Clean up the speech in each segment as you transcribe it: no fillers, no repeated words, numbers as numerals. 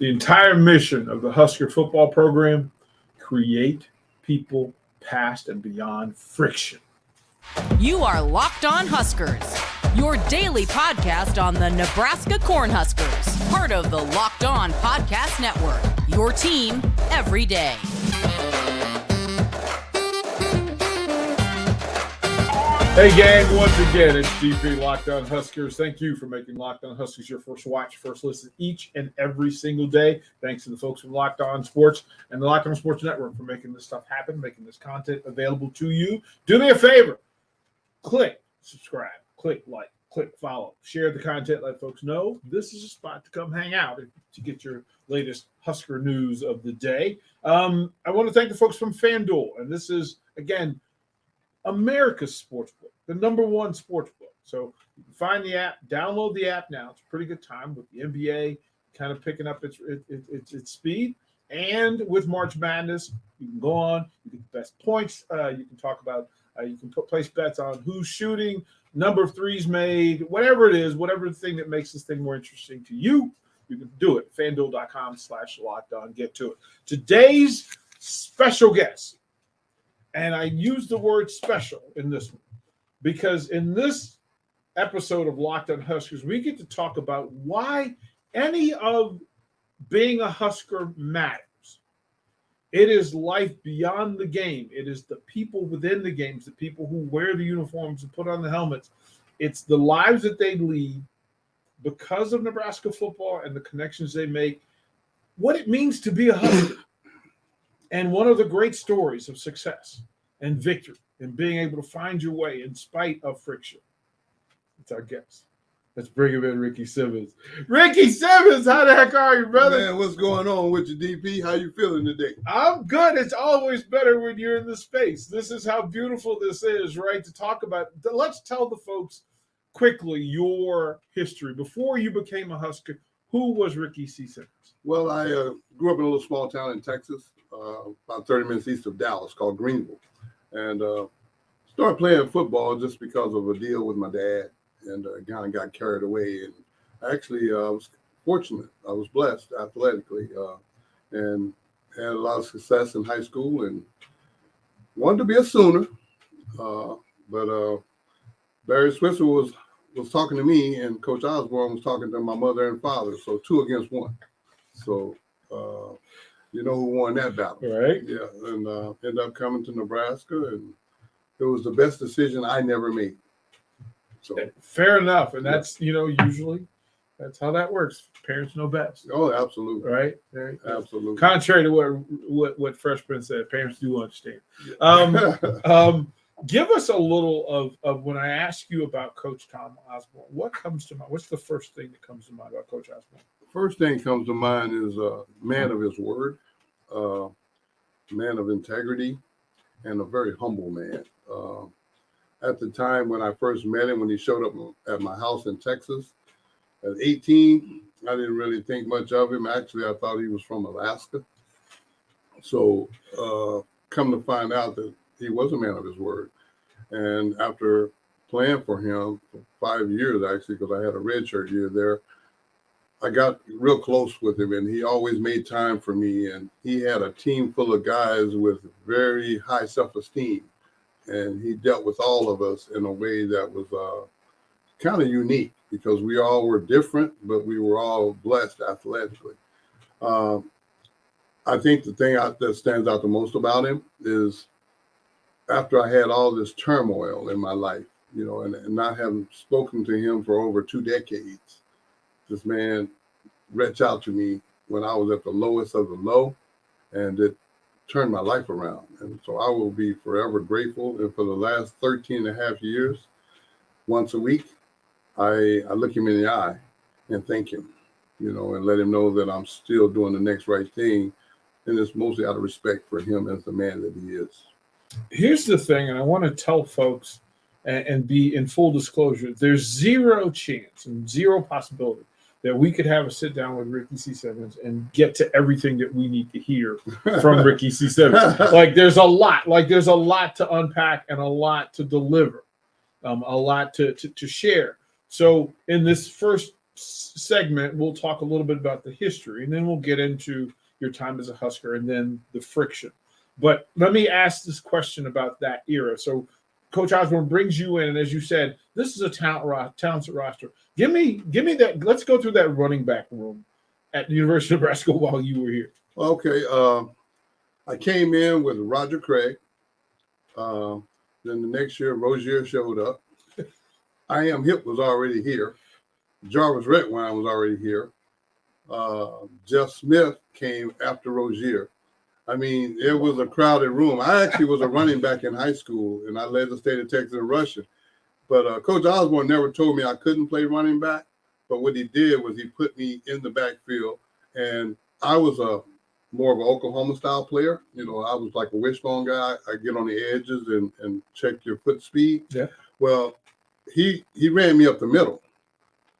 The entire mission of the Husker football program: create people past and beyond friction. You are Locked On Huskers, your daily podcast on the Nebraska Cornhuskers, part of the Locked On Podcast Network, your team every day. Hey gang, once again, it's DP Locked On Huskers. Thank you for making Locked On Huskers your first watch, first listen each and every single day. Thanks to the folks from Locked On Sports and the Locked On Sports Network for making this stuff happen, making this content available to you. Do me a favor. Click subscribe, click like, click follow, share the content, let folks know this is a spot to come hang out to get your latest Husker news of the day. I want to thank the folks from FanDuel, and this is, again, America's sportsbook, the number one sportsbook. So you can find the app, download the app now. It's a pretty good time with the NBA kind of picking up its speed. And with March Madness, you can go on, you get the best points. You can talk about, you can place bets on who's shooting, number of threes made, whatever it is, whatever the thing that makes this thing more interesting to you, you can do it. FanDuel.com/lockedon. Get to it. Today's special guest. And I use the word special in this one because in this episode of Locked On Huskers, we get to talk about why any of being a Husker matters. It is life beyond the game. It is the people within the games, the people who wear the uniforms and put on the helmets. It's the lives that they lead because of Nebraska football and the connections they make, what it means to be a Husker. And one of the great stories of success and victory and being able to find your way in spite of friction. It's our guest. Let's bring him in, Ricky Simmons. Ricky Simmons, how the heck are you, brother? Man, what's going on with you, DP? How you feeling today? I'm good. It's always better when you're in the space. This is how beautiful this is, right, to talk about. Let's tell the folks quickly your history. Before you became a Husker, who was Ricky C. Simmons? Well, I grew up in a little small town in Texas, about 30 minutes east of Dallas, called Greenville. And started playing football just because of a deal with my dad, and kind of got carried away. And actually, I was fortunate. I was blessed athletically and had a lot of success in high school and wanted to be a Sooner. But Barry Switzer was talking to me, and Coach Osborne was talking to my mother and father, so 2 against 1. So, you know who won that battle. Right. Yeah, and ended up coming to Nebraska, and it was the best decision I never made. So fair enough, and that's, usually that's how that works. Parents know best. Oh, absolutely. Right? Absolutely. Contrary to what Fresh Prince said, parents do understand. Give us a little of when I ask you about Coach Tom Osborne, what comes to mind? What's the first thing that comes to mind about Coach Osborne? First thing comes to mind is a man of his word, man of integrity, and a very humble man. At the time when I first met him, when he showed up at my house in Texas, at 18, I didn't really think much of him. Actually, I thought he was from Alaska. So come to find out that he was a man of his word. And after playing for him for 5 years, actually, because I had a redshirt year there, I got real close with him, and he always made time for me. And he had a team full of guys with very high self-esteem. And he dealt with all of us in a way that was kind of unique because we all were different, but we were all blessed athletically. I think the thing that stands out the most about him is after I had all this turmoil in my life, and not having spoken to him for over 2 decades, this man reached out to me when I was at the lowest of the low, and it turned my life around. And so I will be forever grateful. And for the last 13 and a half years, once a week, I look him in the eye and thank him, and let him know that I'm still doing the next right thing. And it's mostly out of respect for him as the man that he is. Here's the thing, and I want to tell folks and be in full disclosure, there's zero chance and zero possibility that we could have a sit down with Ricky C. Simmons and get to everything that we need to hear from Ricky C. Simmons. There's a lot to unpack and a lot to deliver, a lot to share. So in this first segment, we'll talk a little bit about the history, and then we'll get into your time as a Husker and then the friction. But let me ask this question about that era. So Coach Osborne brings you in, and as you said, this is a talented roster. Give me that. Let's go through that running back room at the University of Nebraska while you were here. Okay. I came in with Roger Craig. Then the next year, Rozier showed up. I Am Hip was already here. Jarvis Redwine was already here. Jeff Smith came after Rozier. I mean, it was a crowded room. I actually was a running back in high school, and I led the state of Texas in rushing. But Coach Osborne never told me I couldn't play running back. But what he did was he put me in the backfield, and I was more of an Oklahoma-style player. You know, I was like a wishbone guy. I get on the edges and check your foot speed. Yeah. Well, he ran me up the middle.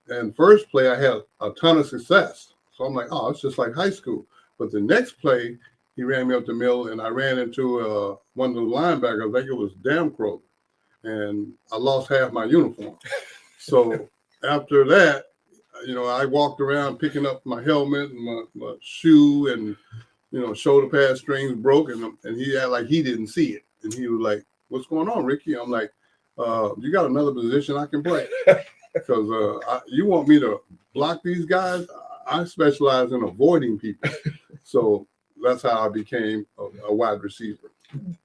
And first play, I had a ton of success. So I'm like, oh, it's just like high school. But the next play, he ran me up the middle, and I ran into one of the linebackers. I think it was Damcrow, and I lost half my uniform. So after that, you know, I walked around picking up my helmet and my shoe, and, you know, shoulder pad strings broke, and he acted like he didn't see it. And he was like, "What's going on, Ricky?" I'm like, "You got another position I can play? Because you want me to block these guys? I specialize in avoiding people." So that's how I became a wide receiver.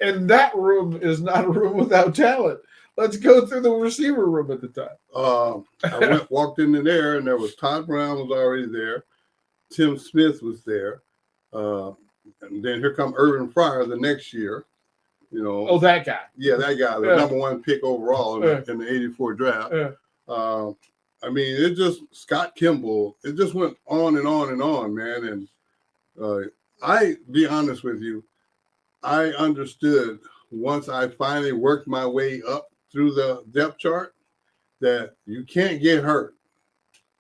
And that room is not a room without talent. Let's go through the receiver room at the time. I walked into there, and there was Todd Brown was already there. Tim Smith was there. And then here come Irving Fryar the next year. You know. Oh, that guy. Yeah, that guy, the number one pick overall in the 84 draft. I mean, it just, Scott Kimball, it just went on and on and on, man. And I be honest with you, I understood once I finally worked my way up through the depth chart that you can't get hurt.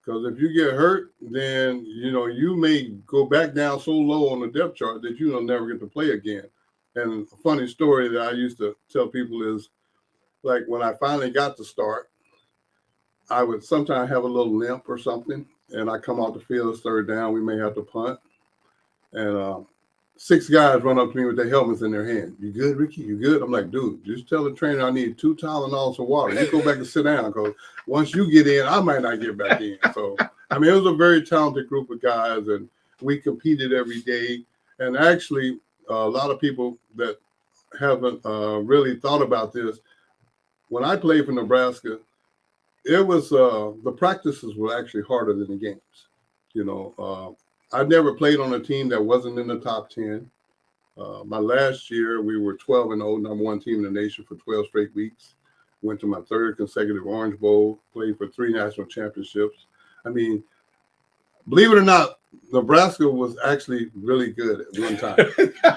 Because if you get hurt, then, you know, you may go back down so low on the depth chart that you'll never get to play again. And a funny story that I used to tell people is, like, when I finally got to start, I would sometimes have a little limp or something, and I come off the field, it's third down, we may have to punt. And 6 guys run up to me with their helmets in their hand. "You good, Ricky? You good?" I'm like, "Dude, just tell the trainer I need 2 Tylenols of water. You go back and sit down, because once you get in, I might not get back in." So, I mean, it was a very talented group of guys, and we competed every day. And actually, a lot of people that haven't really thought about this, when I played for Nebraska, it was the practices were actually harder than the games. You know, I never played on a team that wasn't in the top 10. My last year, we were 12-0, number one team in the nation for 12 straight weeks. Went to my 3rd consecutive Orange Bowl, played for 3 national championships. I mean, believe it or not, Nebraska was actually really good at one time.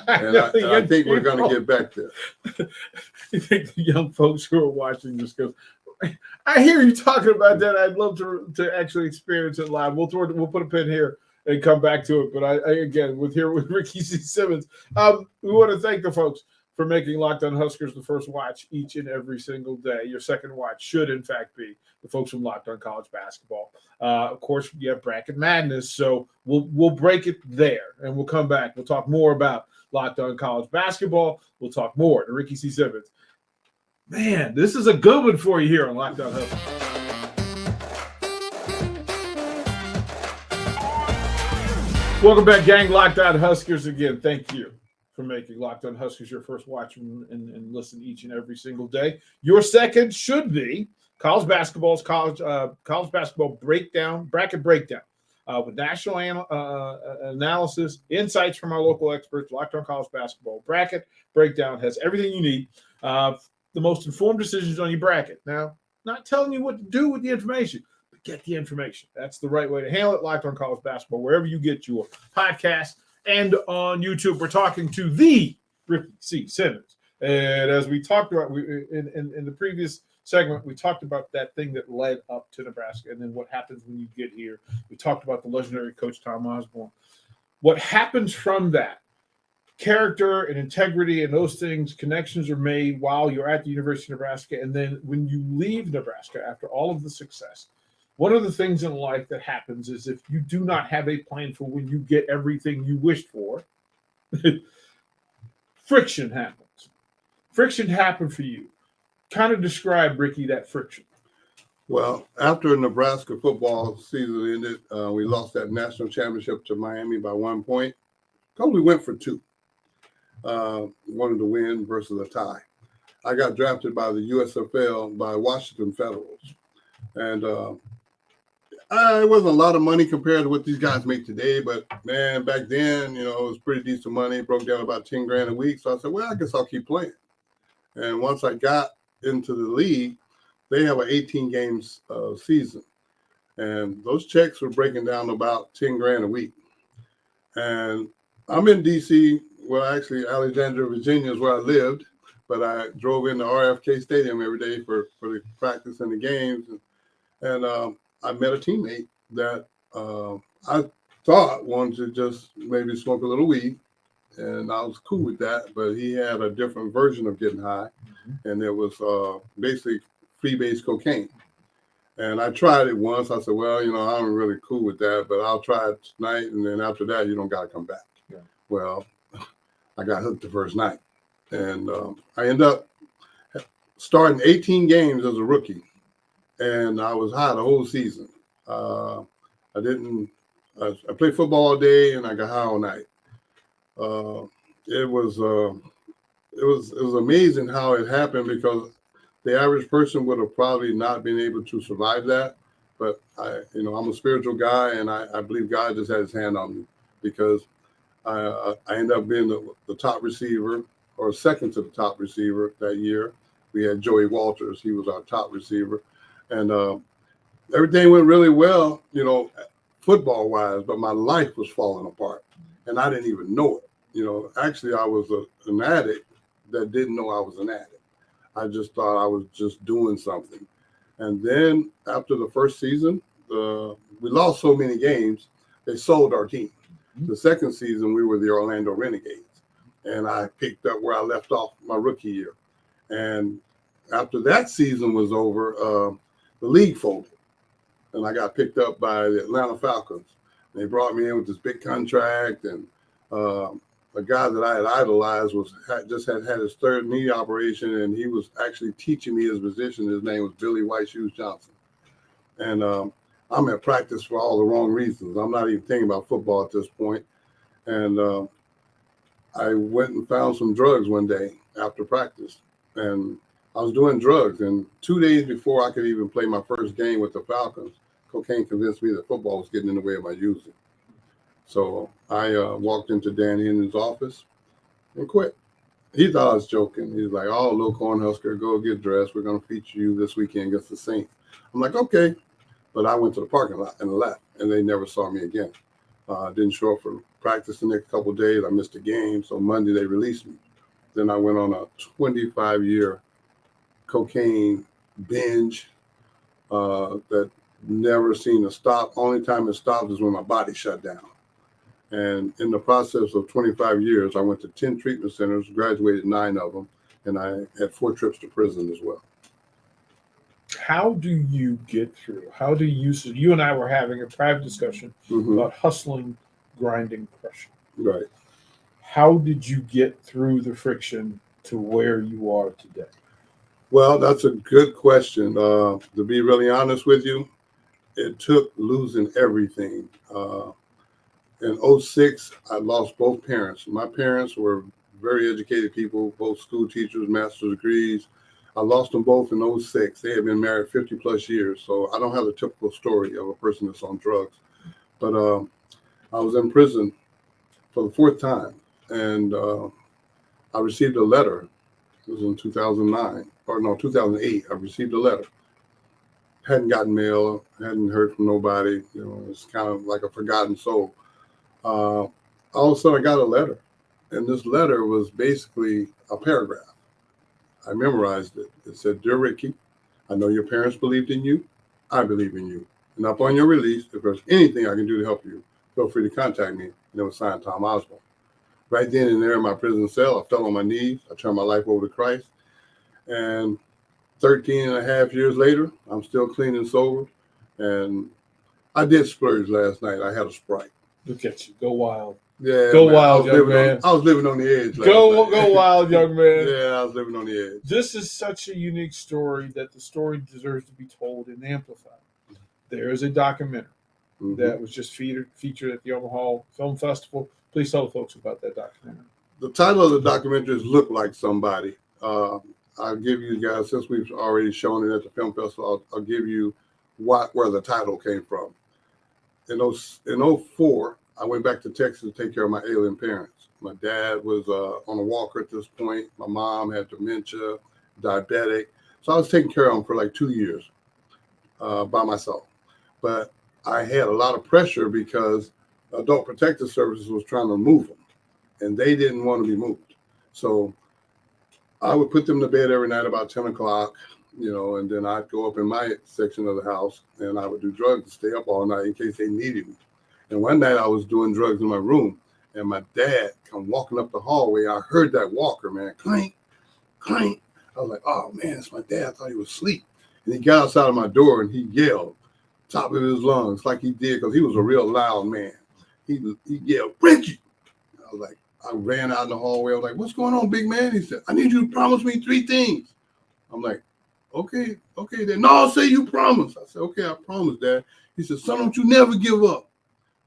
And I think we're going to get back there. You think the young folks who are watching this goes, "I hear you talking about that. I'd love to actually experience it live." We'll put a pin here and come back to it. But I again, with Ricky C. Simmons, we want to thank the folks for making Locked On Huskers the first watch each and every single day. Your second watch should, in fact, be the folks from Locked On College Basketball. Of course, you have Bracket Madness, so we'll break it there, and we'll come back. We'll talk more about Locked On College Basketball. We'll talk more to Ricky C. Simmons. Man, this is a good one for you here on Locked On Huskers. Welcome back, gang. Locked On Huskers again. Thank you for making Locked On Huskers your first watch and listen each and every single day. Your second should be college basketball's college basketball bracket breakdown with national analysis, insights from our local experts. Locked On College Basketball bracket breakdown has everything you need. The most informed decisions on your bracket. Now, not telling you what to do with the information, but get the information. That's the right way to handle it. Locked On College Basketball, wherever you get your podcast and on YouTube. We're talking to the Ricky C. Simmons. And as we talked about in the previous segment, we talked about that thing that led up to Nebraska and then what happens when you get here. We talked about the legendary coach Tom Osborne. What happens from that? Character and integrity and those things, connections are made while you're at the University of Nebraska. And then when you leave Nebraska after all of the success, one of the things in life that happens is if you do not have a plan for when you get everything you wished for, friction happens. Friction happened for you. Kind of describe, Ricky, that friction. Well, after Nebraska football season ended, we lost that national championship to Miami by 1 point. Because we went for 2. Wanted to win versus a tie. I got drafted by the USFL by Washington Federals. And it wasn't a lot of money compared to what these guys make today. But, man, back then, it was pretty decent money. It broke down about $10,000 a week. So I said, well, I guess I'll keep playing. And once I got into the league, they have an 18 games season. And those checks were breaking down to about $10,000 a week. And I'm in D.C., well, actually, Alexandria, Virginia is where I lived, but I drove into RFK Stadium every day for the practice and the games. And I met a teammate that I thought wanted to just maybe smoke a little weed, and I was cool with that, but he had a different version of getting high, and it was basically free-base cocaine. And I tried it once. I said, well, I'm really cool with that, but I'll try it tonight, and then after that, you don't got to come back. Yeah. Well, I got hooked the first night, and I ended up starting 18 games as a rookie, and I was high the whole season. I played football all day, and I got high all night. It was amazing how it happened, because the average person would have probably not been able to survive that. But I'm a spiritual guy, and I believe God just had his hand on me, because I ended up being the top receiver, or second to the top receiver that year. We had Joey Walters. He was our top receiver. And everything went really well, football-wise, but my life was falling apart, and I didn't even know it. Actually, I was an addict that didn't know I was an addict. I just thought I was just doing something. And then after the first season, we lost so many games, they sold our team. The second season, we were the Orlando Renegades, and I picked up where I left off my rookie year. And after that season was over, the league folded, and I got picked up by the Atlanta Falcons. They brought me in with this big contract, and a guy that I had idolized just had his third knee operation, and he was actually teaching me his position. His name was Billy White Shoes Johnson. And I'm at practice for all the wrong reasons. I'm not even thinking about football at this point. And I went and found some drugs one day after practice, and I was doing drugs. And 2 days before I could even play my first game with the Falcons, cocaine convinced me that football was getting in the way of my using. So I walked into Dan Hennon's office and quit. He thought I was joking. He's like, oh, little Cornhusker, go get dressed. We're going to feature you this weekend against the Saints. I'm like, okay. But I went to the parking lot and left, and they never saw me again. Didn't show up for practice the next couple of days. I missed a game. So Monday they released me. Then I went on a 25-year cocaine binge that never seemed to stop. Only time it stopped is when my body shut down. And in the process of 25 years, I went to 10 treatment centers, graduated 9 of them, and I had 4 trips to prison as well. How do you get through? How do you, so you and I were having a private discussion about hustling, grinding, crushing. Right. How did you get through the friction to where you are today? Well, that's a good question. To be really honest with you, it took losing everything. In 2006, I lost both parents. My parents were very educated people, both school teachers, master's degrees. I lost them both in 2006. They had been married 50 plus years. So I don't have the typical story of a person that's on drugs. But I was in prison for the 4th time. And I received a letter. It was in 2008. I received a letter. Hadn't gotten mail, hadn't heard from nobody. It's kind of like a forgotten soul. All of a sudden I got a letter. And this letter was basically a paragraph. I memorized it. It said, Dear Ricky, I know your parents believed in you. I believe in you. And upon your release, if there's anything I can do to help you, feel free to contact me. And it was signed Tom Osborne. Right then and there in my prison cell, I fell on my knees. I turned my life over to Christ. And 13 and a half years later, I'm still clean and sober. And I did splurge last night. I had a Sprite. Look at you. Go wild. Yeah, go man, wild, young man. I was living on the edge. Go wild, young man. Yeah, I was living on the edge. This is such a unique story that the story deserves to be told and amplified. There is a documentary that was just featured at the Omaha Film Festival. Please tell the folks about that documentary. The title of the documentary is "Look Like Somebody." I'll give you guys, since we've already shown it at the film festival, I'll give you where the title came from. In 2004, I went back to Texas to take care of my ailing parents. My dad was on a walker at this point. My mom had dementia, diabetic. So I was taking care of them for like 2 years by myself. But I had a lot of pressure because Adult Protective Services was trying to move them, and they didn't want to be moved. So I would put them to bed every night about 10 o'clock, and then I'd go up in my section of the house, and I would do drugs to stay up all night in case they needed me. And one night I was doing drugs in my room, and my dad come walking up the hallway. I heard that walker, man, clank, clank. I was like, oh, man, it's my dad. I thought he was asleep. And he got outside of my door, and he yelled, top of his lungs, like he did, because he was a real loud man. He yelled, Ricky. I was like, I ran out in the hallway. I was like, what's going on, big man? He said, I need you to promise me 3 things. I'm like, okay, then. No, say you promise. I said, okay, I promise, Dad. He said, son, don't you never give up.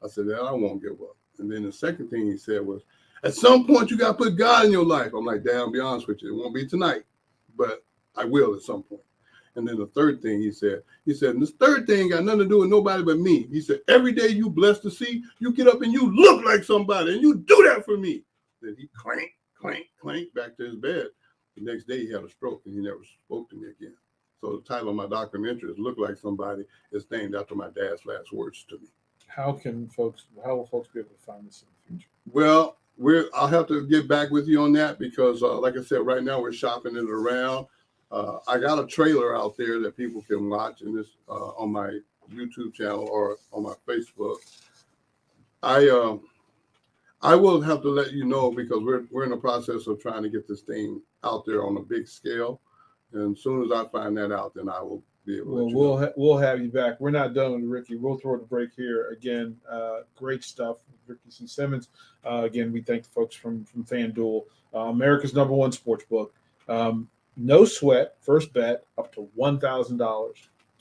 I said, Dad, I won't give up. And then the second thing he said was, at some point, you got to put God in your life. I'm like, Dad, I'll be honest with you. It won't be tonight, but I will at some point. And then the third thing he said, and this third thing got nothing to do with nobody but me. He said, every day you blessed to see, you get up and you look like somebody, and you do that for me. Then he clank, clank, clank back to his bed. The next day he had a stroke, and he never spoke to me again. So the title of my documentary is Look Like Somebody. It's named after my dad's last words to me. How will folks be able to find this in the future? Well, I'll have to get back with you on that because, like I said, right now we're shopping it around. I got a trailer out there that people can watch in this on my YouTube channel or on my Facebook. I will have to let you know because we're in the process of trying to get this thing out there on a big scale. And as soon as I find that out, then I will be able to let you know. We'll have you back. We're not done with Ricky. We'll throw the break here. Again, great stuff with Ricky C. Simmons. Again, we thank the folks from FanDuel, America's #1 sports book. No sweat, first bet up to $1,000.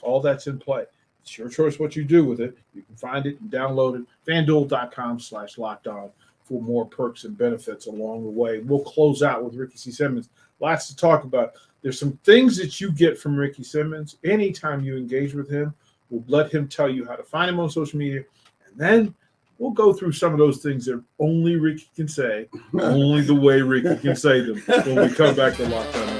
All that's in play. It's your choice what you do with it. You can find it and download it. FanDuel.com/lockedon for more perks and benefits along the way. We'll close out with Ricky C. Simmons. Lots to talk about. There's some things that you get from Ricky Simmons anytime you engage with him. We'll let him tell you how to find him on social media. And then we'll go through some of those things that only Ricky can say, only the way Ricky can say them when we come back to Locked On.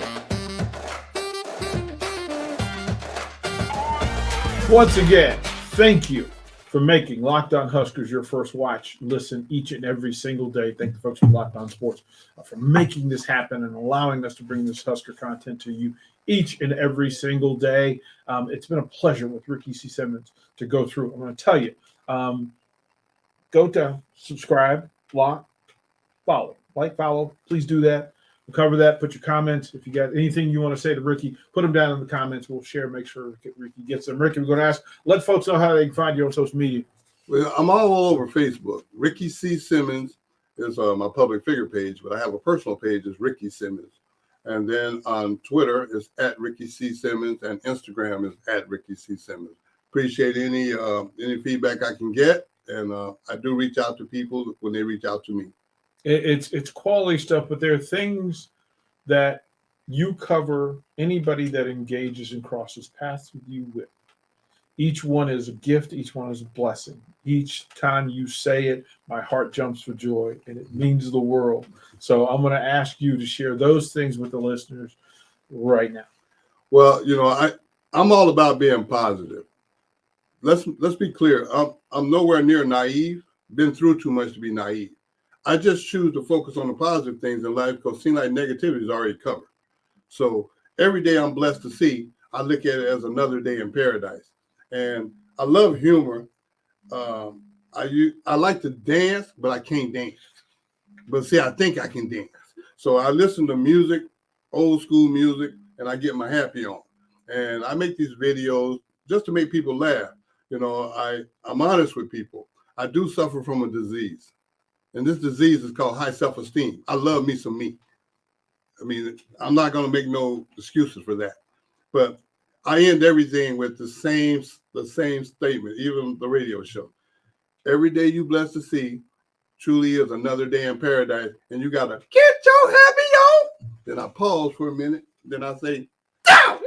Once again, thank you for making Locked On Huskers your first watch. Listen each and every single day. Thank the folks from Locked On Sports for making this happen and allowing us to bring this Husker content to you each and every single day. It's been a pleasure with Ricky C. Simmons to go through. I'm going to tell you, go down, subscribe, follow. Please do that. We'll cover that. Put your comments. If you got anything you want to say to Ricky, put them down in the comments. We'll share, make sure Ricky gets them. Ricky, we're going to ask, let folks know how they can find you on social media. Well, I'm all over Facebook. Ricky C. Simmons is my public figure page, but I have a personal page. It's Ricky Simmons. And then on Twitter, it's at Ricky C. Simmons, and Instagram is at Ricky C. Simmons. Appreciate any feedback I can get, and I do reach out to people when they reach out to me. It's quality stuff, but there are things that you cover anybody that engages and crosses paths with you with. Each one is a gift. Each one is a blessing. Each time you say it, my heart jumps for joy, and it means the world. So I'm going to ask you to share those things with the listeners right now. Well, I'm all about being positive. Let's be clear. I'm nowhere near naive. Been through too much to be naive. I just choose to focus on the positive things in life because it seems like negativity is already covered. So every day I'm blessed to see, I look at it as another day in paradise. And I love humor. I like to dance, but I can't dance. But see, I think I can dance. So I listen to music, old school music, and I get my happy on. And I make these videos just to make people laugh. I'm honest with people. I do suffer from a disease. And this disease is called high self-esteem. I love me some me. I mean, I'm not going to make no excuses for that. But I end everything with the same statement, even the radio show. Every day you blessed to see truly is another day in paradise. And you got to get your happy on. Then I pause for a minute. Then I say, down.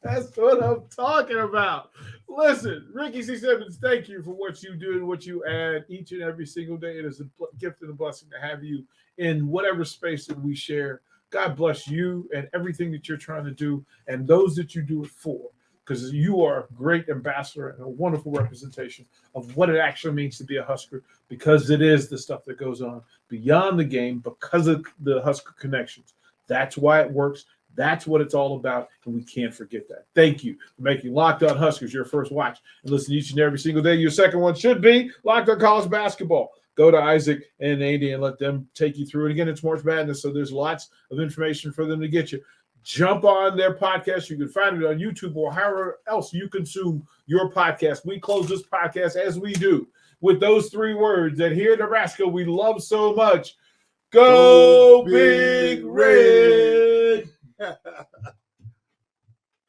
That's what I'm talking about. Listen, Ricky C. Simmons, thank you for what you do and what you add each and every single day. It is a gift and a blessing to have you in whatever space that we share. God bless you and everything that you're trying to do and those that you do it for, because you are a great ambassador and a wonderful representation of what it actually means to be a Husker, because it is the stuff that goes on beyond the game because of the Husker connections. That's why it works. That's what it's all about, and we can't forget that. Thank you for making Locked On Huskers your first watch and listen each and every single day. Your second one should be Locked On College Basketball. Go to Isaac and Andy and let them take you through it. Again, it's March Madness, so there's lots of information for them to get you. Jump on their podcast. You can find it on YouTube or however else you consume your podcast. We close this podcast, as we do, with those three words that here in Nebraska we love so much. Go Big Red!